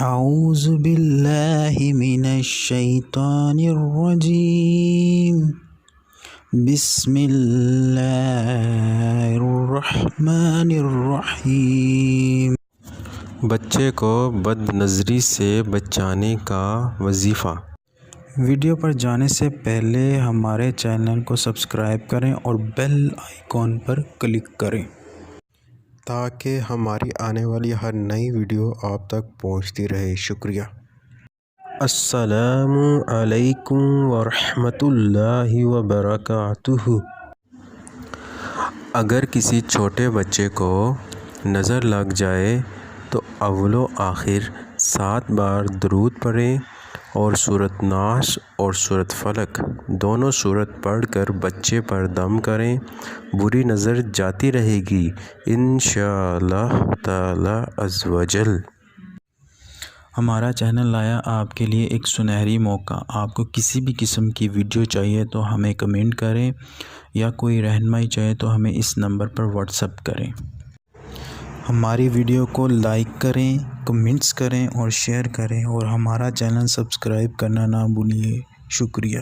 اعوذ باللہ من الشیطان الرجیم بسم اللہ الرحمن الرحیم۔ بچے کو بد نظری سے بچانے کا وظیفہ۔ ویڈیو پر جانے سے پہلے ہمارے چینل کو سبسکرائب کریں اور بیل آئیکن پر کلک کریں تاکہ ہماری آنے والی ہر نئی ویڈیو آپ تک پہنچتی رہے۔ شکریہ۔ السلام علیکم ورحمۃ اللہ وبرکاتہ۔ اگر کسی چھوٹے بچے کو نظر لگ جائے تو اول و آخر 7 بار درود پڑھیں اور سورۃ ناس اور سورۃ فلق دونوں سورت پڑھ کر بچے پر دم کریں۔ بری نظر جاتی رہے گی انشاءاللہ تعالی عز و جل۔ ہمارا چینل لایا آپ کے لیے ایک سنہری موقع۔ آپ کو کسی بھی قسم کی ویڈیو چاہیے تو ہمیں کمنٹ کریں یا کوئی رہنمائی چاہیے تو ہمیں اس نمبر پر واٹس ایپ کریں۔ ہماری ویڈیو کو لائک کریں، کمنٹس کریں اور شیئر کریں اور ہمارا چینل سبسکرائب کرنا نہ بھولیے۔ شکریہ۔